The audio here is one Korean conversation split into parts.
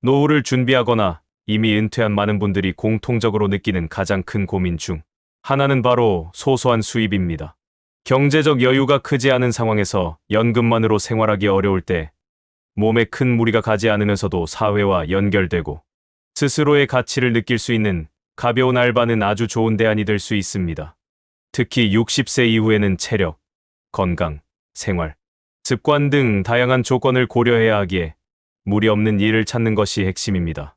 노후를 준비하거나 이미 은퇴한 많은 분들이 공통적으로 느끼는 가장 큰 고민 중 하나는 바로 소소한 수입입니다. 경제적 여유가 크지 않은 상황에서 연금만으로 생활하기 어려울 때 몸에 큰 무리가 가지 않으면서도 사회와 연결되고 스스로의 가치를 느낄 수 있는 가벼운 알바는 아주 좋은 대안이 될 수 있습니다. 특히 60세 이후에는 체력, 건강, 생활, 습관 등 다양한 조건을 고려해야 하기에 무리 없는 일을 찾는 것이 핵심입니다.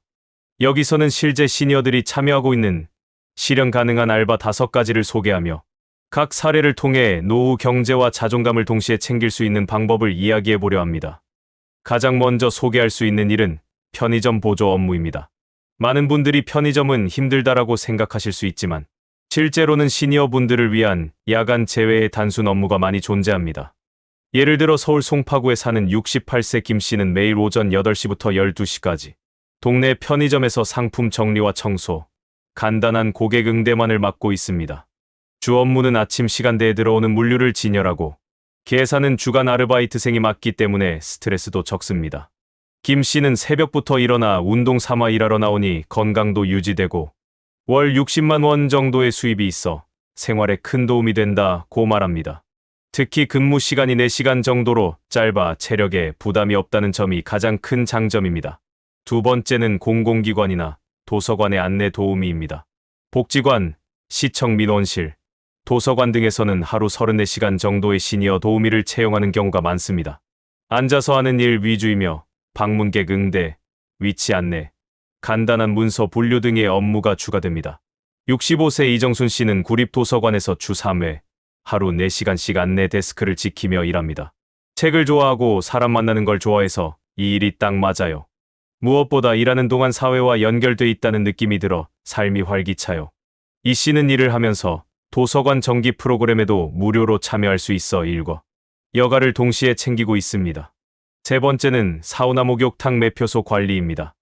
여기서는 실제 시니어들이 참여하고 있는 실현 가능한 알바 5가지를 소개하며 각 사례를 통해 노후 경제와 자존감을 동시에 챙길 수 있는 방법을 이야기해 보려 합니다. 가장 먼저 소개할 수 있는 일은 편의점 보조 업무입니다. 많은 분들이 편의점은 힘들다라고 생각하실 수 있지만 실제로는 시니어 분들을 위한 야간 제외의 단순 업무가 많이 존재합니다. 예를 들어 서울 송파구에 사는 68세 김 씨는 매일 오전 8시부터 12시까지 동네 편의점에서 상품 정리와 청소, 간단한 고객 응대만을 맡고 있습니다. 주 업무는 아침 시간대에 들어오는 물류를 진열하고 계산은 주간 아르바이트생이 맡기 때문에 스트레스도 적습니다. 김 씨는 새벽부터 일어나 운동 삼아 일하러 나오니 건강도 유지되고 월 60만 원 정도의 수입이 있어 생활에 큰 도움이 된다고 말합니다. 특히 근무 시간이 4시간 정도로 짧아 체력에 부담이 없다는 점이 가장 큰 장점입니다. 두 번째는 공공기관이나 도서관의 안내 도우미입니다. 복지관, 시청 민원실, 도서관 등에서는 하루 34시간 정도의 시니어 도우미를 채용하는 경우가 많습니다. 앉아서 하는 일 위주이며 방문객 응대, 위치 안내, 간단한 문서 분류 등의 업무가 추가됩니다. 65세 이정순 씨는 구립도서관에서 주 3회, 하루 4시간씩 안내 데스크를 지키며 일합니다. 책을 좋아하고 사람 만나는 걸 좋아해서 이 일이 딱 맞아요. 무엇보다 일하는 동안 사회와 연결돼 있다는 느낌이 들어 삶이 활기차요. 이 씨는 일을 하면서 도서관 정기 프로그램에도 무료로 참여할 수 있어 일과 여가를 동시에 챙기고 있습니다. 세 번째는 사우나 목욕탕 매표소 관리입니다.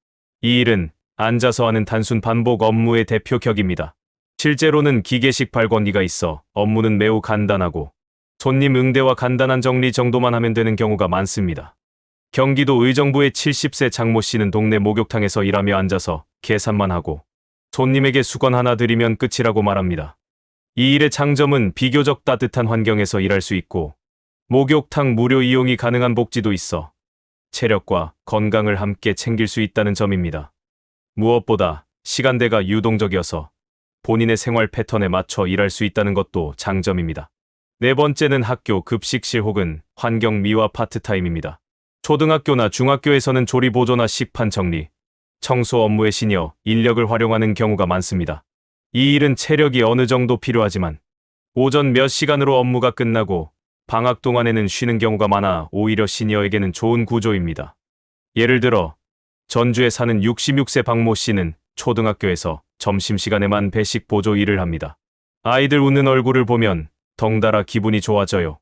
이 일은 앉아서 하는 단순 반복 업무의 대표격입니다. 실제로는 기계식 발권기가 있어 업무는 매우 간단하고 손님 응대와 간단한 정리 정도만 하면 되는 경우가 많습니다. 경기도 의정부의 70세 장모 씨는 동네 목욕탕에서 일하며 앉아서 계산만 하고 손님에게 수건 하나 드리면 끝이라고 말합니다. 이 일의 장점은 비교적 따뜻한 환경에서 일할 수 있고 목욕탕 무료 이용이 가능한 복지도 있어 체력과 건강을 함께 챙길 수 있다는 점입니다. 무엇보다 시간대가 유동적이어서 본인의 생활 패턴에 맞춰 일할 수 있다는 것도 장점입니다. 네 번째는 학교 급식실 혹은 환경미화 파트타임입니다. 초등학교나 중학교에서는 조리 보조나 식판 정리, 청소 업무에 시니어 인력을 활용하는 경우가 많습니다. 이 일은 체력이 어느 정도 필요하지만 오전 몇 시간으로 업무가 끝나고 방학 동안에는 쉬는 경우가 많아 오히려 시니어에게는 좋은 구조입니다. 예를 들어 전주에 사는 66세 박모 씨는 초등학교에서 점심시간에만 배식 보조 일을 합니다. 아이들 웃는 얼굴을 보면 덩달아 기분이 좋아져요.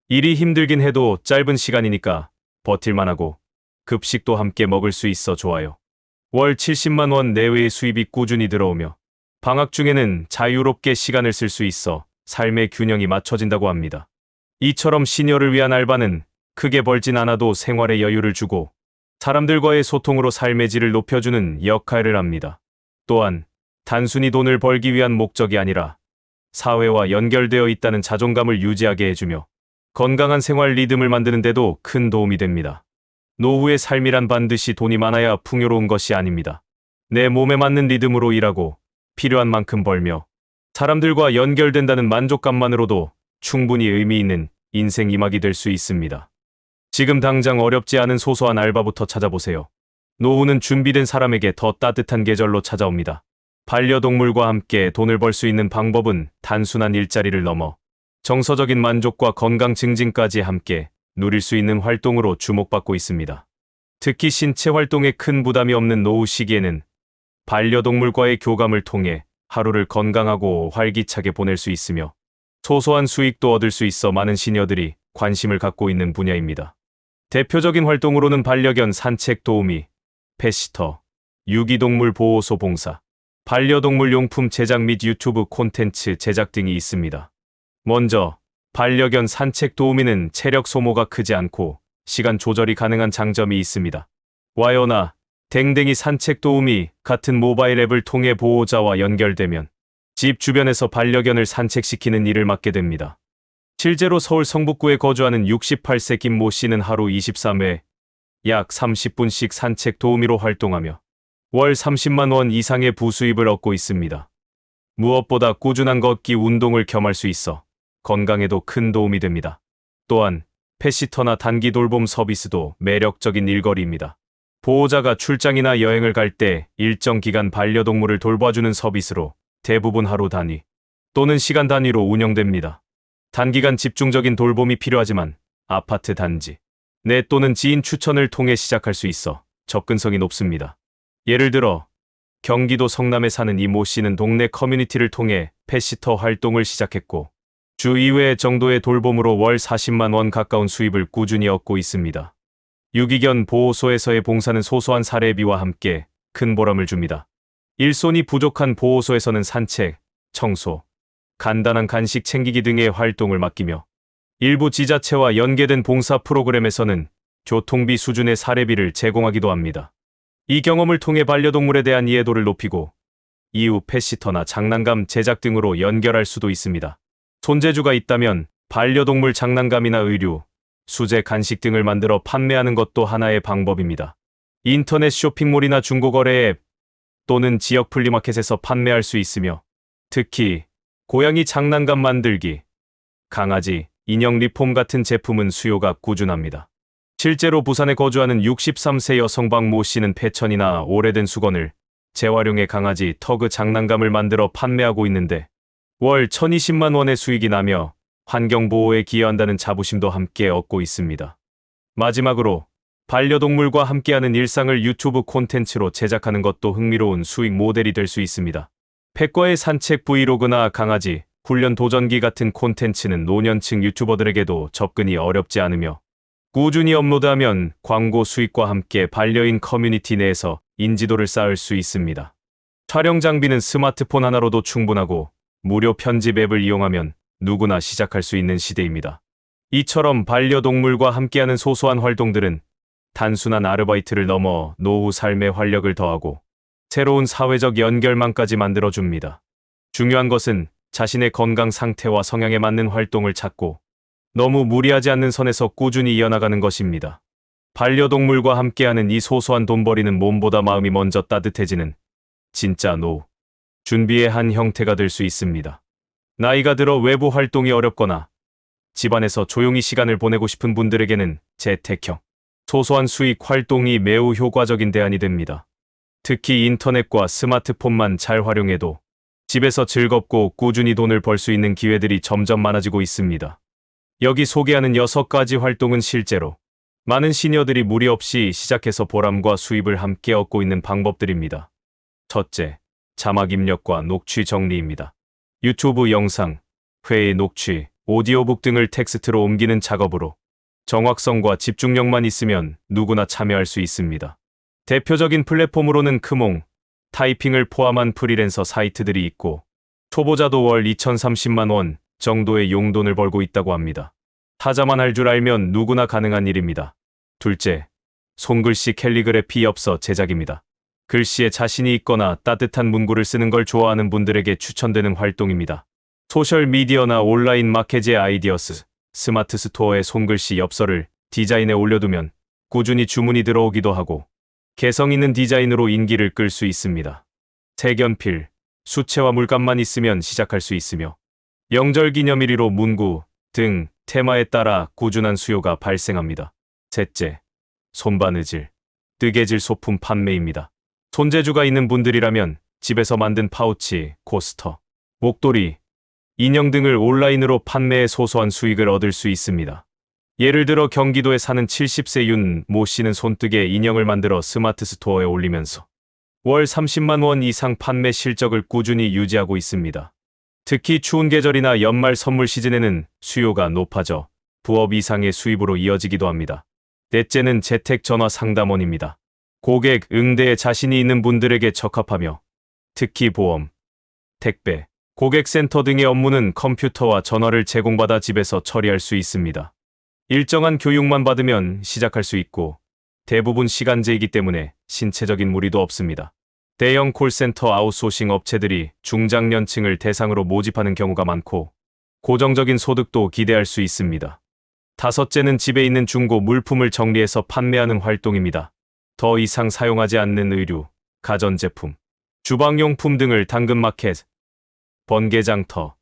일이 힘들긴 해도 짧은 시간이니까 버틸만 하고 급식도 함께 먹을 수 있어 좋아요. 월 70만 원 내외의 수입이 꾸준히 들어오며 방학 중에는 자유롭게 시간을 쓸 수 있어 삶의 균형이 맞춰진다고 합니다. 이처럼 시니어를 위한 알바는 크게 벌진 않아도 생활에 여유를 주고 사람들과의 소통으로 삶의 질을 높여주는 역할을 합니다. 또한 단순히 돈을 벌기 위한 목적이 아니라 사회와 연결되어 있다는 자존감을 유지하게 해주며 건강한 생활 리듬을 만드는 데도 큰 도움이 됩니다. 노후의 삶이란 반드시 돈이 많아야 풍요로운 것이 아닙니다. 내 몸에 맞는 리듬으로 일하고 필요한 만큼 벌며 사람들과 연결된다는 만족감만으로도 충분히 의미 있는 인생 이막이 될 수 있습니다. 지금 당장 어렵지 않은 소소한 알바부터 찾아보세요. 노후는 준비된 사람에게 더 따뜻한 계절로 찾아옵니다. 반려동물과 함께 돈을 벌 수 있는 방법은 단순한 일자리를 넘어 정서적인 만족과 건강 증진까지 함께 누릴 수 있는 활동으로 주목받고 있습니다. 특히 신체 활동에 큰 부담이 없는 노후 시기에는 반려동물과의 교감을 통해 하루를 건강하고 활기차게 보낼 수 있으며 소소한 수익도 얻을 수 있어 많은 시니어들이 관심을 갖고 있는 분야입니다. 대표적인 활동으로는 반려견 산책 도우미, 펫시터, 유기동물 보호소 봉사, 반려동물 용품 제작 및 유튜브 콘텐츠 제작 등이 있습니다. 먼저 반려견 산책 도우미는 체력 소모가 크지 않고 시간 조절이 가능한 장점이 있습니다. 와이어나 댕댕이 산책 도우미 같은 모바일 앱을 통해 보호자와 연결되면 집 주변에서 반려견을 산책시키는 일을 맡게 됩니다. 실제로 서울 성북구에 거주하는 68세 김모 씨는 하루 23회 약 30분씩 산책 도우미로 활동하며 월 30만 원 이상의 부수입을 얻고 있습니다. 무엇보다 꾸준한 걷기 운동을 겸할 수 있어 건강에도 큰 도움이 됩니다. 또한 펫시터나 단기 돌봄 서비스도 매력적인 일거리입니다. 보호자가 출장이나 여행을 갈 때 일정 기간 반려동물을 돌봐주는 서비스로 대부분 하루 단위 또는 시간 단위로 운영됩니다. 단기간 집중적인 돌봄이 필요하지만 아파트 단지 내 또는 지인 추천을 통해 시작할 수 있어 접근성이 높습니다. 예를 들어 경기도 성남에 사는 이 모 씨는 동네 커뮤니티를 통해 펫시터 활동을 시작했고 주 2회 정도의 돌봄으로 월 40만 원 가까운 수입을 꾸준히 얻고 있습니다. 유기견 보호소에서의 봉사는 소소한 사례비와 함께 큰 보람을 줍니다. 일손이 부족한 보호소에서는 산책, 청소, 간단한 간식 챙기기 등의 활동을 맡기며 일부 지자체와 연계된 봉사 프로그램에서는 교통비 수준의 사례비를 제공하기도 합니다. 이 경험을 통해 반려동물에 대한 이해도를 높이고 이후 펫시터나 장난감 제작 등으로 연결할 수도 있습니다. 손재주가 있다면 반려동물 장난감이나 의류, 수제 간식 등을 만들어 판매하는 것도 하나의 방법입니다. 인터넷 쇼핑몰이나 중고거래 앱 또는 지역 플리마켓에서 판매할 수 있으며 특히 고양이 장난감 만들기, 강아지, 인형 리폼 같은 제품은 수요가 꾸준합니다. 실제로 부산에 거주하는 63세 여성 박 모 씨는 폐천이나 오래된 수건을 재활용해 강아지 터그 장난감을 만들어 판매하고 있는데 월 1,020만 원의 수익이 나며 환경보호에 기여한다는 자부심도 함께 얻고 있습니다. 마지막으로 반려동물과 함께하는 일상을 유튜브 콘텐츠로 제작하는 것도 흥미로운 수익 모델이 될 수 있습니다. 펫과의 산책 브이로그나 강아지, 훈련 도전기 같은 콘텐츠는 노년층 유튜버들에게도 접근이 어렵지 않으며 꾸준히 업로드하면 광고 수익과 함께 반려인 커뮤니티 내에서 인지도를 쌓을 수 있습니다. 촬영 장비는 스마트폰 하나로도 충분하고 무료 편집 앱을 이용하면 누구나 시작할 수 있는 시대입니다. 이처럼 반려동물과 함께하는 소소한 활동들은 단순한 아르바이트를 넘어 노후 삶의 활력을 더하고 새로운 사회적 연결망까지 만들어줍니다. 중요한 것은 자신의 건강 상태와 성향에 맞는 활동을 찾고 너무 무리하지 않는 선에서 꾸준히 이어나가는 것입니다. 반려동물과 함께하는 이 소소한 돈벌이는 몸보다 마음이 먼저 따뜻해지는 진짜 노후 준비의 한 형태가 될 수 있습니다. 나이가 들어 외부 활동이 어렵거나 집안에서 조용히 시간을 보내고 싶은 분들에게는 재택형, 소소한 수익 활동이 매우 효과적인 대안이 됩니다. 특히 인터넷과 스마트폰만 잘 활용해도 집에서 즐겁고 꾸준히 돈을 벌 수 있는 기회들이 점점 많아지고 있습니다. 여기 소개하는 6가지 활동은 실제로 많은 시니어들이 무리 없이 시작해서 보람과 수입을 함께 얻고 있는 방법들입니다. 첫째, 자막 입력과 녹취 정리입니다. 유튜브 영상, 회의 녹취, 오디오북 등을 텍스트로 옮기는 작업으로 정확성과 집중력만 있으면 누구나 참여할 수 있습니다. 대표적인 플랫폼으로는 크몽, 타이핑을 포함한 프리랜서 사이트들이 있고 초보자도 월 2,030만 원 정도의 용돈을 벌고 있다고 합니다. 타자만 할 줄 알면 누구나 가능한 일입니다. 둘째, 손글씨 캘리그래피 엽서 제작입니다. 글씨에 자신이 있거나 따뜻한 문구를 쓰는 걸 좋아하는 분들에게 추천되는 활동입니다. 소셜미디어나 온라인 마케지의 아이디어스, 스마트 스토어에 손글씨 엽서를 디자인해 올려두면 꾸준히 주문이 들어오기도 하고 개성 있는 디자인으로 인기를 끌 수 있습니다. 색연필, 수채화 물감만 있으면 시작할 수 있으며 명절 기념일이로 문구 등 테마에 따라 꾸준한 수요가 발생합니다. 셋째, 손바느질, 뜨개질 소품 판매입니다. 손재주가 있는 분들이라면 집에서 만든 파우치, 코스터, 목도리, 인형 등을 온라인으로 판매해 소소한 수익을 얻을 수 있습니다. 예를 들어 경기도에 사는 70세 윤 모 씨는 손뜨개 인형을 만들어 스마트 스토어에 올리면서 월 30만 원 이상 판매 실적을 꾸준히 유지하고 있습니다. 특히 추운 계절이나 연말 선물 시즌에는 수요가 높아져 부업 이상의 수입으로 이어지기도 합니다. 넷째는 재택 전화 상담원입니다. 고객 응대에 자신이 있는 분들에게 적합하며 특히 보험, 택배, 고객센터 등의 업무는 컴퓨터와 전화를 제공받아 집에서 처리할 수 있습니다. 일정한 교육만 받으면 시작할 수 있고 대부분 시간제이기 때문에 신체적인 무리도 없습니다. 대형 콜센터 아웃소싱 업체들이 중장년층을 대상으로 모집하는 경우가 많고 고정적인 소득도 기대할 수 있습니다. 다섯째는 집에 있는 중고 물품을 정리해서 판매하는 활동입니다. 더 이상 사용하지 않는 의류, 가전제품, 주방용품 등을 당근마켓, 번개장터,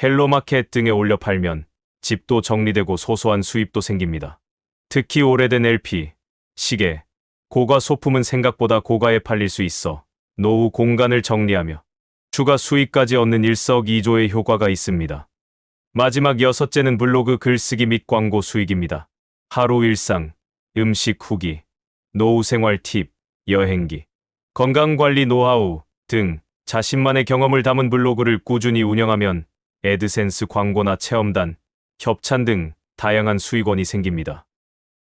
헬로마켓 등에 올려 팔면 집도 정리되고 소소한 수입도 생깁니다. 특히 오래된 LP, 시계, 고가 소품은 생각보다 고가에 팔릴 수 있어 노후 공간을 정리하며 추가 수익까지 얻는 일석이조의 효과가 있습니다. 마지막 여섯째는 블로그 글쓰기 및 광고 수익입니다. 하루 일상, 음식 후기, 노후 생활 팁, 여행기, 건강관리 노하우 등 자신만의 경험을 담은 블로그를 꾸준히 운영하면 애드센스 광고나 체험단, 협찬 등 다양한 수익원이 생깁니다.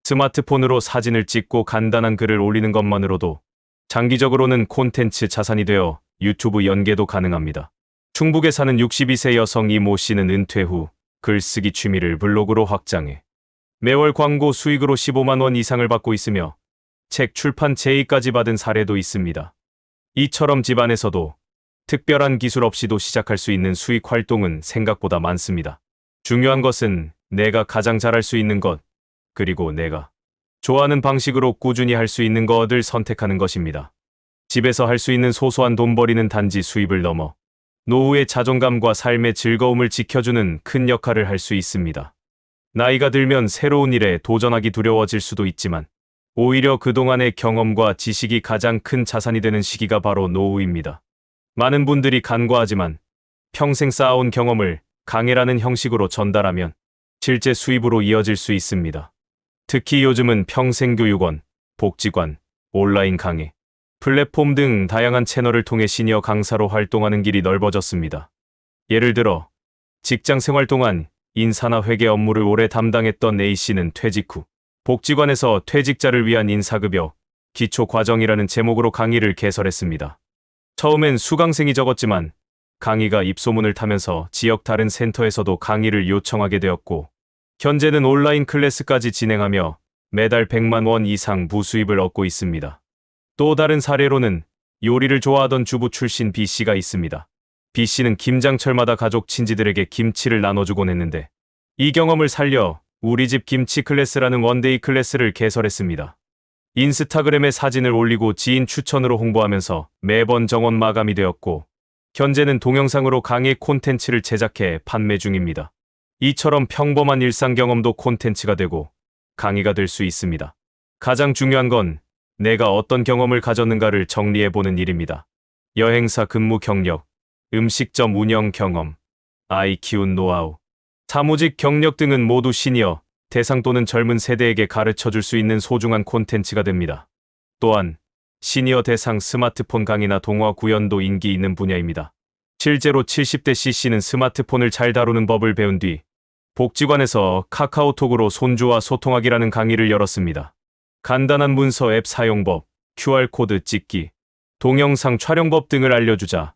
스마트폰으로 사진을 찍고 간단한 글을 올리는 것만으로도 장기적으로는 콘텐츠 자산이 되어 유튜브 연계도 가능합니다. 충북에 사는 62세 여성 이모 씨는 은퇴 후 글쓰기 취미를 블로그로 확장해 매월 광고 수익으로 15만 원 이상을 받고 있으며 책 출판 제의까지 받은 사례도 있습니다. 이처럼 집안에서도 특별한 기술 없이도 시작할 수 있는 수익 활동은 생각보다 많습니다. 중요한 것은 내가 가장 잘할 수 있는 것, 그리고 내가 좋아하는 방식으로 꾸준히 할 수 있는 것을 선택하는 것입니다. 집에서 할 수 있는 소소한 돈벌이는 단지 수입을 넘어 노후의 자존감과 삶의 즐거움을 지켜주는 큰 역할을 할 수 있습니다. 나이가 들면 새로운 일에 도전하기 두려워질 수도 있지만 오히려 그동안의 경험과 지식이 가장 큰 자산이 되는 시기가 바로 노후입니다. 많은 분들이 간과하지만 평생 쌓아온 경험을 강의라는 형식으로 전달하면 실제 수입으로 이어질 수 있습니다. 특히 요즘은 평생교육원, 복지관, 온라인 강의, 플랫폼 등 다양한 채널을 통해 시니어 강사로 활동하는 길이 넓어졌습니다. 예를 들어 직장 생활 동안 인사나 회계 업무를 오래 담당했던 A씨는 퇴직 후 복지관에서 퇴직자를 위한 인사급여, 기초과정이라는 제목으로 강의를 개설했습니다. 처음엔 수강생이 적었지만 강의가 입소문을 타면서 지역 다른 센터에서도 강의를 요청하게 되었고 현재는 온라인 클래스까지 진행하며 매달 100만 원 이상 부수입을 얻고 있습니다. 또 다른 사례로는 요리를 좋아하던 주부 출신 B씨가 있습니다. B씨는 김장철마다 가족 친지들에게 김치를 나눠주곤 했는데 이 경험을 살려 우리 집 김치 클래스라는 원데이 클래스를 개설했습니다. 인스타그램에 사진을 올리고 지인 추천으로 홍보하면서 매번 정원 마감이 되었고 현재는 동영상으로 강의 콘텐츠를 제작해 판매 중입니다. 이처럼 평범한 일상 경험도 콘텐츠가 되고 강의가 될 수 있습니다. 가장 중요한 건 내가 어떤 경험을 가졌는가를 정리해보는 일입니다. 여행사 근무 경력, 음식점 운영 경험, 아이 키운 노하우, 사무직 경력 등은 모두 시니어, 대상 또는 젊은 세대에게 가르쳐줄 수 있는 소중한 콘텐츠가 됩니다. 또한 시니어 대상 스마트폰 강의나 동화 구연도 인기 있는 분야입니다. 실제로 70대 C씨는 스마트폰을 잘 다루는 법을 배운 뒤 복지관에서 카카오톡으로 손주와 소통하기라는 강의를 열었습니다. 간단한 문서 앱 사용법, QR코드 찍기, 동영상 촬영법 등을 알려주자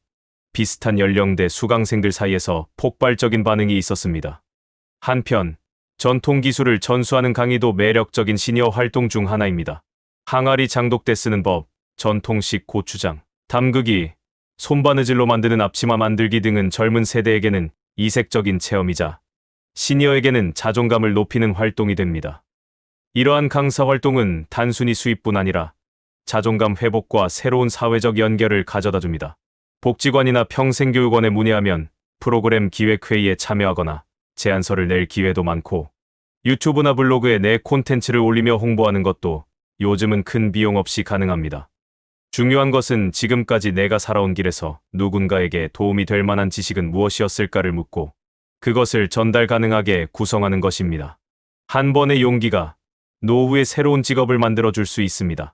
비슷한 연령대 수강생들 사이에서 폭발적인 반응이 있었습니다. 한편 전통 기술을 전수하는 강의도 매력적인 시니어 활동 중 하나입니다. 항아리 장독대 쓰는 법, 전통식 고추장, 담그기, 손바느질로 만드는 앞치마 만들기 등은 젊은 세대에게는 이색적인 체험이자 시니어에게는 자존감을 높이는 활동이 됩니다. 이러한 강사 활동은 단순히 수입뿐 아니라 자존감 회복과 새로운 사회적 연결을 가져다 줍니다. 복지관이나 평생교육원에 문의하면 프로그램 기획회의에 참여하거나 제안서를 낼 기회도 많고 유튜브나 블로그에 내 콘텐츠를 올리며 홍보하는 것도 요즘은 큰 비용 없이 가능합니다. 중요한 것은 지금까지 내가 살아온 길에서 누군가에게 도움이 될 만한 지식은 무엇이었을까를 묻고 그것을 전달 가능하게 구성하는 것입니다. 한 번의 용기가 노후의 새로운 직업을 만들어줄 수 있습니다.